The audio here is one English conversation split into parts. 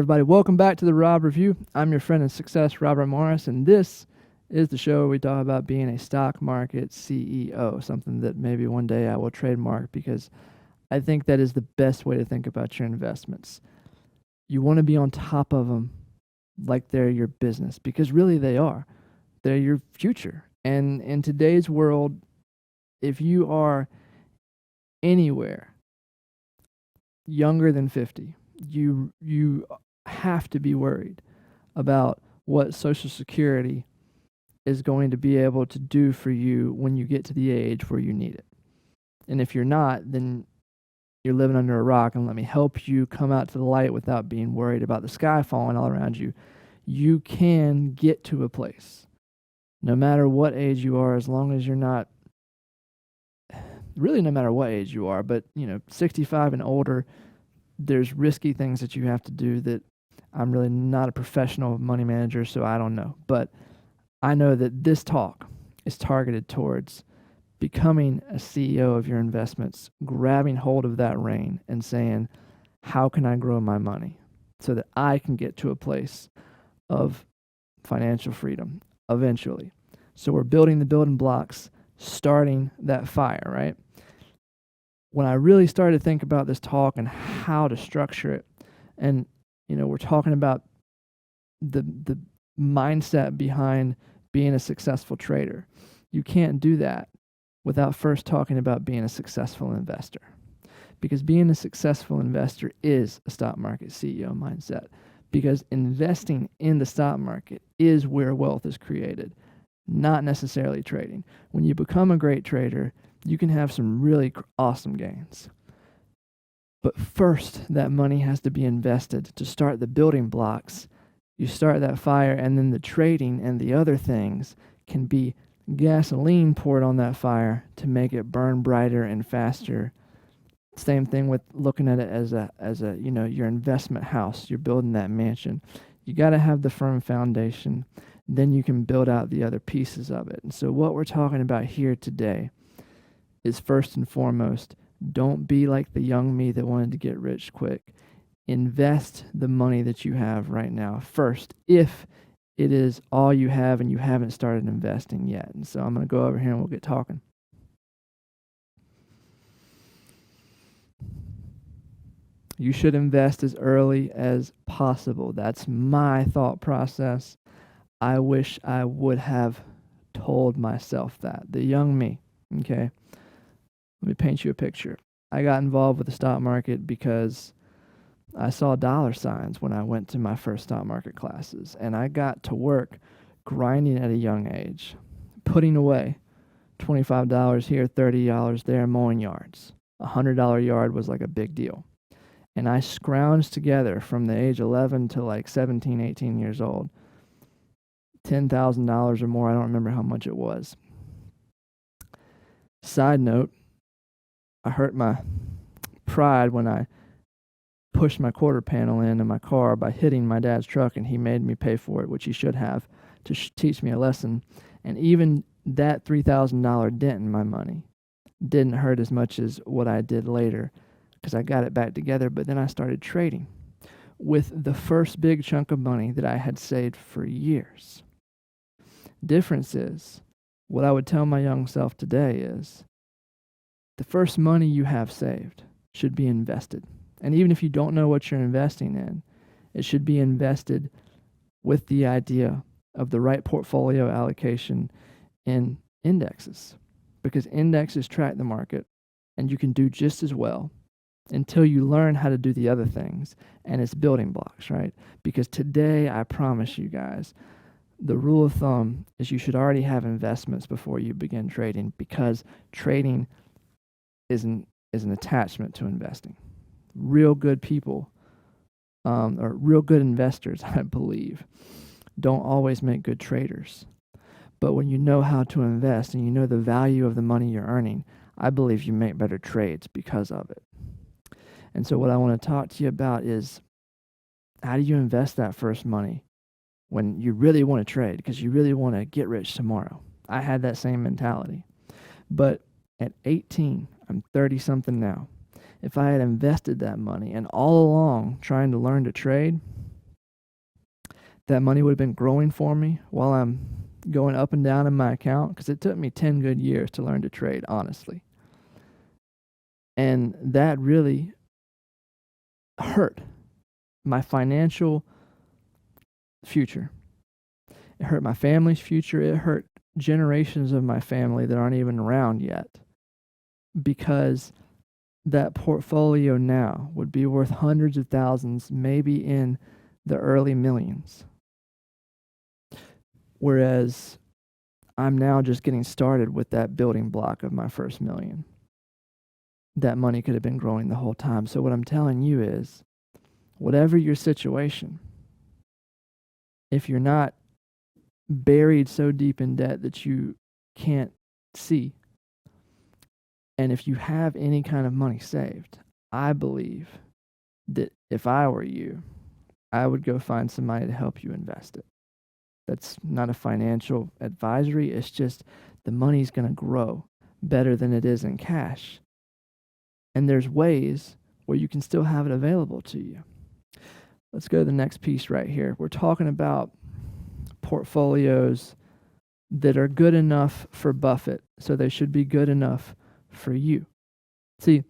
everybody. Welcome back to the Rob Review. I'm your friend in success, Robert Morris, and this is the show where we talk about being a stock market CEO, something that maybe one day I will trademark because I think that is the best way to think about your investments. You want to be on top of them like they're your business, because really they are. They're your future. And in today's world, if you are anywhere younger than 50, you have to be worried about what Social Security is going to be able to do for you when you get to the age where you need it. And if you're not, then you're living under a rock, and let me help you come out to the light without being worried about the sky falling all around you. You can get to a place, no matter what age you are, as long as you're not, really no matter what age you are, but 65 and older, there's risky things that you have to do that I'm really not a professional money manager, so I don't know. But I know that this talk is targeted towards becoming a CEO of your investments, grabbing hold of that rein and saying, how can I grow my money so that I can get to a place of financial freedom eventually? So we're building the building blocks, starting that fire, right? When I really started to think about this talk and how to structure it, and we're talking about the mindset behind being a successful trader. You can't do that without first talking about being a successful investor, because being a successful investor is a stock market CEO mindset, because investing in the stock market is where wealth is created, not necessarily trading. When you become a great trader, you can have some really awesome gains. But first, that money has to be invested to start the building blocks. You start that fire, and then the trading and the other things can be gasoline poured on that fire to make it burn brighter and faster. Same thing with looking at it as a your investment house. You're building that mansion. You got to have the firm foundation. Then you can build out the other pieces of it. And so what we're talking about here today is, first and foremost, don't be like the young me that wanted to get rich quick. Invest the money that you have right now first, if it is all you have and you haven't started investing yet. And so I'm going to go over here and we'll get talking. You should invest as early as possible. That's my thought process. I wish I would have told myself that. The young me, okay? Let me paint you a picture. I got involved with the stock market because I saw dollar signs when I went to my first stock market classes, and I got to work grinding at a young age, putting away $25 here, $30 there, mowing yards. A $100 yard was like a big deal. And I scrounged together from the age 11 to like 17, 18 years old, $10,000 or more. I don't remember how much it was. Side note, I hurt my pride when I pushed my quarter panel in my car by hitting my dad's truck, and he made me pay for it, which he should have, to teach me a lesson. And even that $3,000 dent in my money didn't hurt as much as what I did later, because I got it back together. But then I started trading with the first big chunk of money that I had saved for years. Difference is, what I would tell my young self today is, the first money you have saved should be invested. And even if you don't know what you're investing in, it should be invested with the idea of the right portfolio allocation in indexes, because indexes track the market, and you can do just as well until you learn how to do the other things, and it's building blocks, right? Because today, I promise you guys, the rule of thumb is you should already have investments before you begin trading, because trading is an attachment to investing. Real good people, or real good investors, I believe, don't always make good traders. But when you know how to invest and you know the value of the money you're earning, I believe you make better trades because of it. And so what I want to talk to you about is, how do you invest that first money when you really want to trade, because you really want to get rich tomorrow? I had that same mentality. But at 18, I'm 30-something now. If I had invested that money and all along trying to learn to trade, that money would have been growing for me while I'm going up and down in my account, because it took me 10 good years to learn to trade, honestly. And that really hurt my financial future. It hurt my family's future. It hurt generations of my family that aren't even around yet, because that portfolio now would be worth hundreds of thousands, maybe in the early millions. Whereas I'm now just getting started with that building block of my first million. That money could have been growing the whole time. So what I'm telling you is, whatever your situation, if you're not buried so deep in debt that you can't see, and if you have any kind of money saved, I believe that if I were you, I would go find somebody to help you invest it. That's not a financial advisory. It's just the money's going to grow better than it is in cash. And there's ways where you can still have it available to you. Let's go to the next piece right here. We're talking about portfolios that are good enough for Buffett, so they should be good enough for you. See,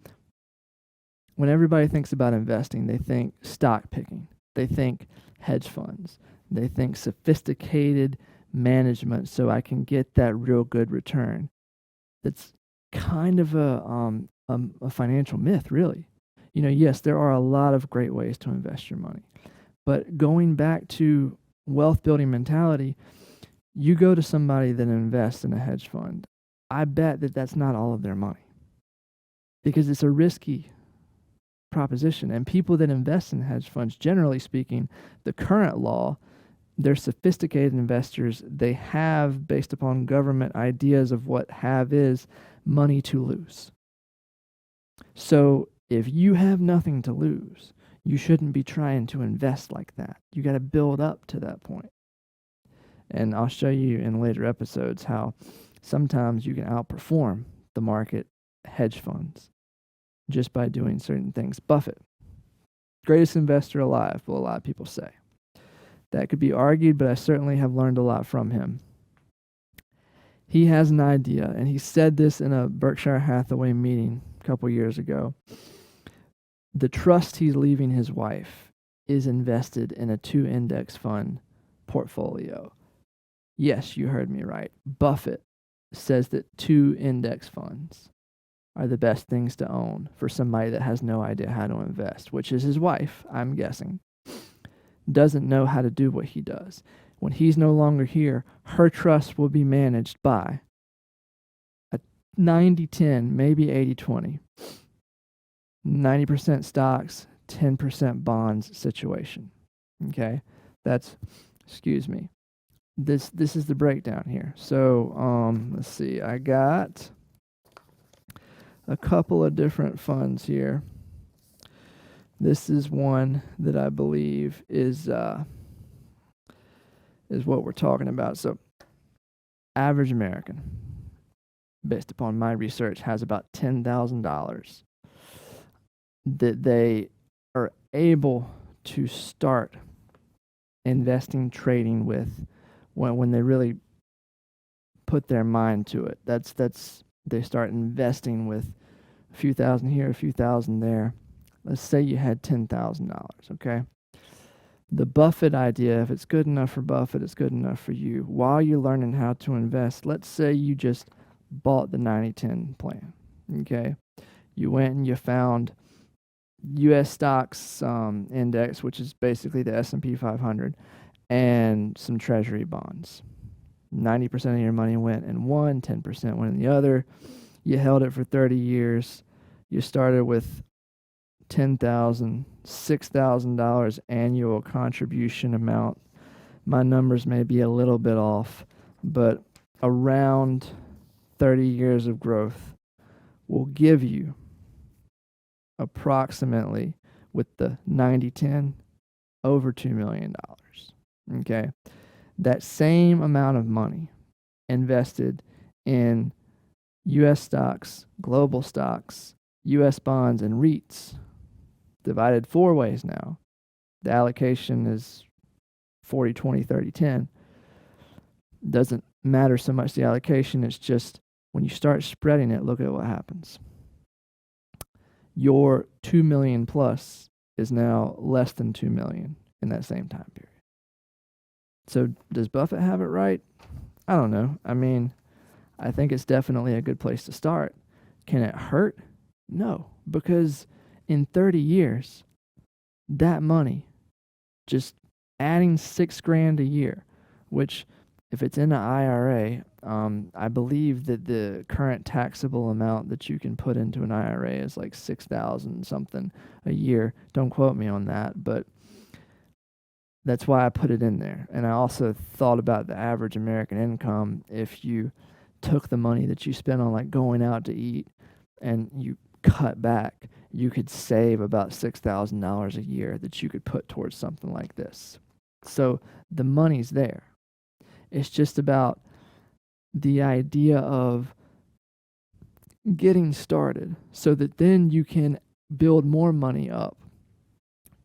when everybody thinks about investing, they think stock picking, they think hedge funds, they think sophisticated management so I can get that real good return. That's kind of a financial myth, really. Yes, there are a lot of great ways to invest your money. But going back to wealth building mentality, you go to somebody that invests in a hedge fund, I bet that that's not all of their money, because it's a risky proposition. And people that invest in hedge funds, generally speaking, the current law, they're sophisticated investors. They have, based upon government ideas of what have is, money to lose. So if you have nothing to lose, you shouldn't be trying to invest like that. You got to build up to that point. And I'll show you in later episodes how sometimes you can outperform the market hedge funds just by doing certain things. Buffett, greatest investor alive, will a lot of people say. That could be argued, but I certainly have learned a lot from him. He has an idea, and he said this in a Berkshire Hathaway meeting a couple years ago. The trust he's leaving his wife is invested in a 2-index fund portfolio. Yes, you heard me right. Buffett says that 2-index funds are the best things to own for somebody that has no idea how to invest, which is his wife, I'm guessing. Doesn't know how to do what he does. When he's no longer here, her trust will be managed by a 90-10, maybe 80-20. 90% stocks, 10% bonds situation. Okay? That's, excuse me. This is the breakdown here. So, let's see. I got a couple of different funds here. This is one that I believe is what we're talking about. So, average American, based upon my research, has about $10,000 that they are able to start investing, trading with when they really put their mind to it. That's they start investing with a few thousand here, a few thousand there. Let's say you had $10,000, okay? The Buffett idea, if it's good enough for Buffett, it's good enough for you. While you're learning how to invest, let's say you just bought the 90-10 plan, okay? You went and you found U.S. stocks index, which is basically the S&P 500, and some treasury bonds. 90% of your money went in one, 10% went in the other. You held it for 30 years. You started with $10,000, $6,000 annual contribution amount. My numbers may be a little bit off, but around 30 years of growth will give you approximately, with the 90-10, over $2 million. Okay? That same amount of money invested in U.S. stocks, global stocks, U.S. bonds, and REITs, divided 4 ways now. The allocation is 40, 20, 30, 10. Doesn't matter so much the allocation. It's just when you start spreading it, look at what happens. Your 2 million plus is now less than 2 million in that same time period. So does Buffett have it right? I don't know. I mean, I think it's definitely a good place to start. Can it hurt? No, because in 30 years, that money, just adding $6,000 a year, which if it's in an IRA, I believe that the current taxable amount that you can put into an IRA is like $6,000 something a year. Don't quote me on that, but that's why I put it in there. And I also thought about the average American income. If you took the money that you spend on like going out to eat and you cut back, you could save about $6,000 a year that you could put towards something like this. So the money's there. It's just about the idea of getting started so that then you can build more money up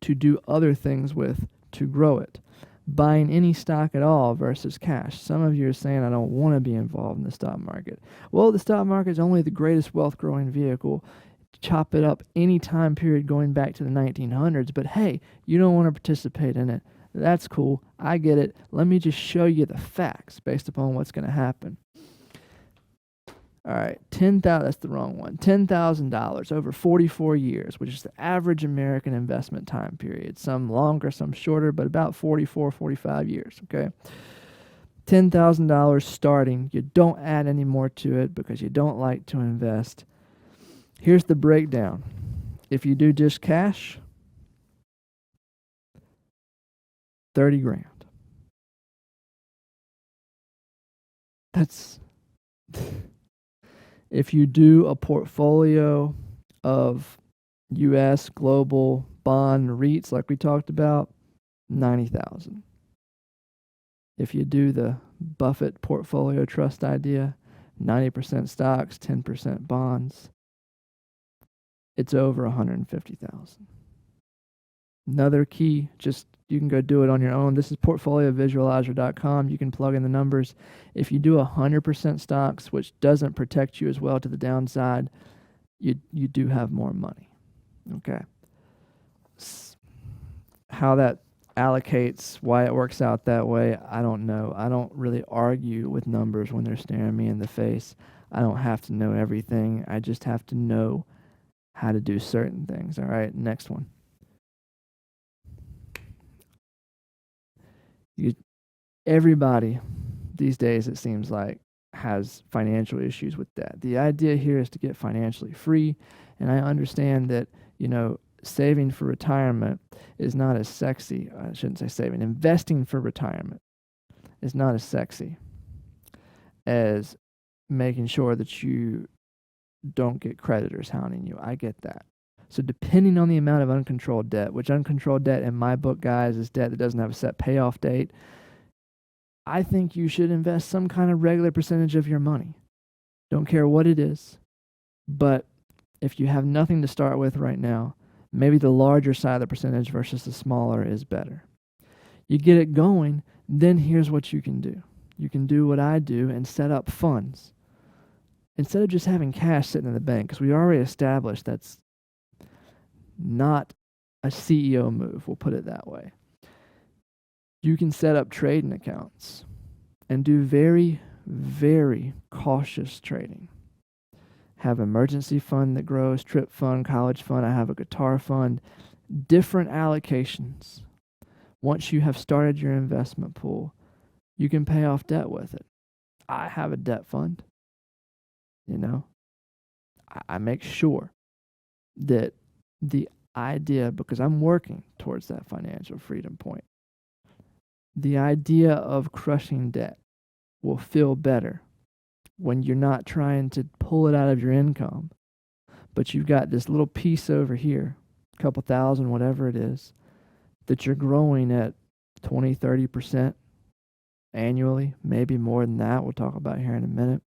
to do other things with, to grow it. Buying any stock at all versus cash. Some of you are saying, I don't want to be involved in the stock market. Well, the stock market is only the greatest wealth growing vehicle. Chop it up any time period going back to the 1900s, but hey, you don't want to participate in it. That's cool. I get it. Let me just show you the facts based upon what's going to happen. All right, that's the wrong one. $10,000 over 44 years, which is the average American investment time period. Some longer, some shorter, but about 44, 45 years, okay? $10,000 starting. You don't add any more to it because you don't like to invest. Here's the breakdown. If you do just cash, $30,000. That's... If you do a portfolio of U.S. global bond REITs like we talked about, $90,000. If you do the Buffett portfolio trust idea, 90% stocks, 10% bonds, it's over $150,000. Another key, just you can go do it on your own. This is portfoliovisualizer.com. You can plug in the numbers. If you do 100% stocks, which doesn't protect you as well to the downside, you do have more money. Okay. How that allocates, why it works out that way, I don't know. I don't really argue with numbers when they're staring me in the face. I don't have to know everything. I just have to know how to do certain things. All right, next one. Everybody these days, it seems like, has financial issues with debt. The idea here is to get financially free, and I understand that, saving for retirement is not as sexy. I shouldn't say saving. Investing for retirement is not as sexy as making sure that you don't get creditors hounding you. I get that. So depending on the amount of uncontrolled debt, which uncontrolled debt in my book, guys, is debt that doesn't have a set payoff date, I think you should invest some kind of regular percentage of your money. Don't care what it is. But if you have nothing to start with right now, maybe the larger side of the percentage versus the smaller is better. You get it going, then here's what you can do. You can do what I do and set up funds. Instead of just having cash sitting in the bank, because we already established that's not a CEO move, we'll put it that way. You can set up trading accounts and do very, very cautious trading. Have emergency fund that grows, trip fund, college fund. I have a guitar fund. Different allocations. Once you have started your investment pool, you can pay off debt with it. I have a debt fund. I make sure that the idea, because I'm working towards that financial freedom point, the idea of crushing debt will feel better when you're not trying to pull it out of your income, but you've got this little piece over here, a couple thousand, whatever it is, that you're growing at 20, 30% annually, maybe more than that. We'll talk about here in a minute.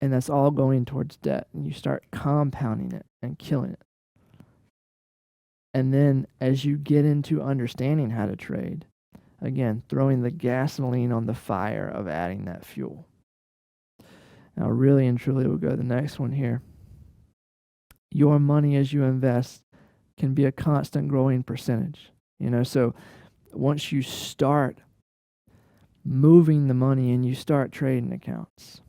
And that's all going towards debt. And you start compounding it and killing it. And then as you get into understanding how to trade, Again, throwing the gasoline on the fire of adding that fuel. Now, really and truly, we'll go to the next one here. Your money as you invest can be a constant growing percentage. So once you start moving the money and you start trading accounts,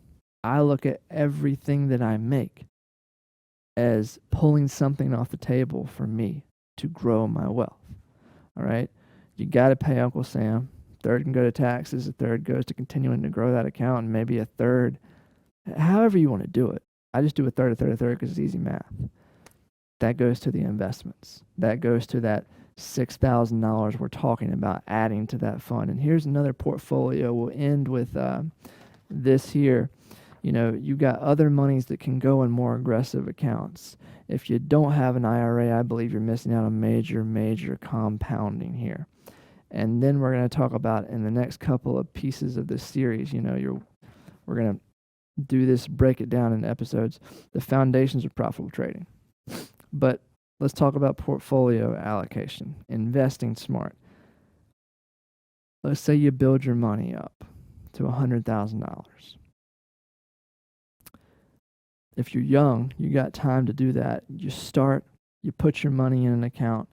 I look at everything that I make as pulling something off the table for me to grow my wealth. All right? You got to pay Uncle Sam. Third can go to taxes. A third goes to continuing to grow that account, and maybe a third, however you want to do it. I just do a third because it's easy math. That goes to the investments. That goes to that $6,000 we're talking about adding to that fund. And here's another portfolio. We'll end with this here. You got other monies that can go in more aggressive accounts. If you don't have an IRA, I believe you're missing out on major compounding here. And then we're going to talk about in the next couple of pieces of this series, we're going to do this, break it down in episodes, the foundations of profitable trading. But let's talk about portfolio allocation, investing smart. Let's say you build your money up to $100,000. If you're young, you got time to do that. You start, you put your money in an account,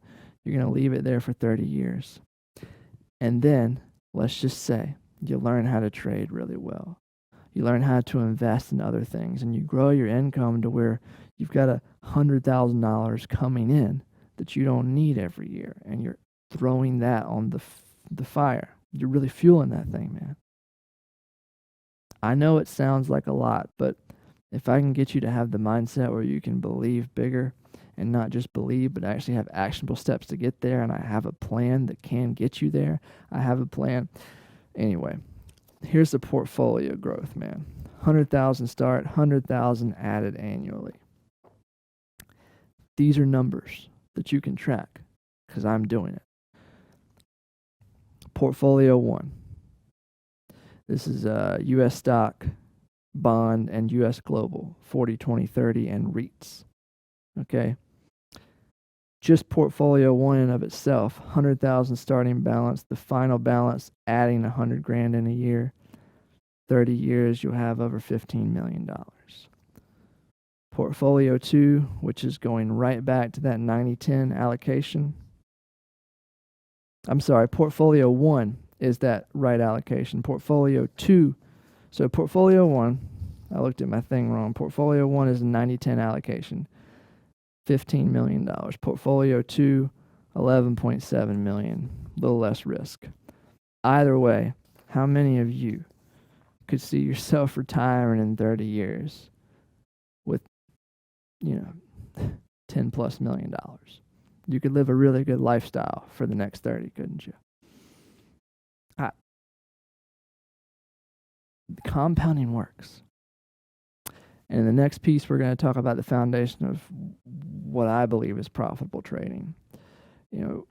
you're going to leave it there for 30 years. And then, let's just say, you learn how to trade really well. You learn how to invest in other things, and you grow your income to where you've got $100,000 coming in that you don't need every year, and you're throwing that on the fire. You're really fueling that thing, man. I know it sounds like a lot, but if I can get you to have the mindset where you can believe bigger and not just believe, but actually have actionable steps to get there, and I have a plan that can get you there. I have a plan. Anyway, here's the portfolio growth, man. 100,000 start, 100,000 added annually. These are numbers that you can track because I'm doing it. Portfolio 1. This is U.S. stock, bond, and U.S. global, 40, 20, 30, and REITs. Okay? Just portfolio 1 in and of itself, 100,000 starting balance, the final balance adding $100,000 in a year. 30 years, you'll have over $15 million. Portfolio 2, which is going right back to that 90-10 allocation. I'm sorry, portfolio 1 is that right allocation. Portfolio 2, so portfolio 1, I looked at my thing wrong. Portfolio 1 is a 90-10 allocation, $15 million. Portfolio 2, $11.7 million, a little less risk. Either way, how many of you could see yourself retiring in 30 years with, $10+ million? You could live a really good lifestyle for the next 30, couldn't you? Compounding works. And in the next piece, we're going to talk about the foundation of what I believe is profitable trading.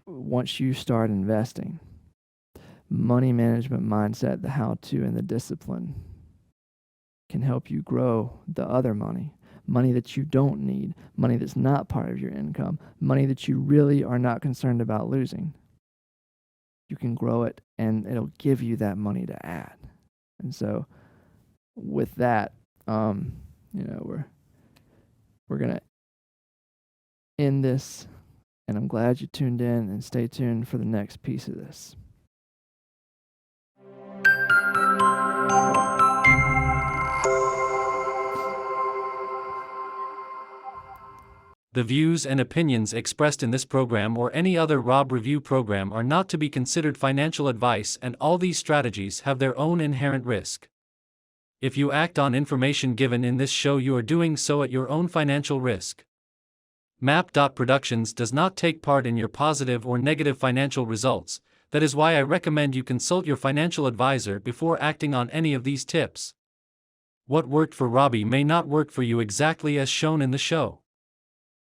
Once you start investing, money management mindset, the how-to, and the discipline can help you grow the other money that you don't need, money that's not part of your income, money that you really are not concerned about losing. You can grow it, and it'll give you that money to add. And so with that, we're going to end this, and I'm glad you tuned in, and stay tuned for the next piece of this. The views and opinions expressed in this program or any other Rob Review program are not to be considered financial advice, and all these strategies have their own inherent risk. If you act on information given in this show, you are doing so at your own financial risk. Map.Productions does not take part in your positive or negative financial results. That is why I recommend you consult your financial advisor before acting on any of these tips. What worked for Robbie may not work for you exactly as shown in the show.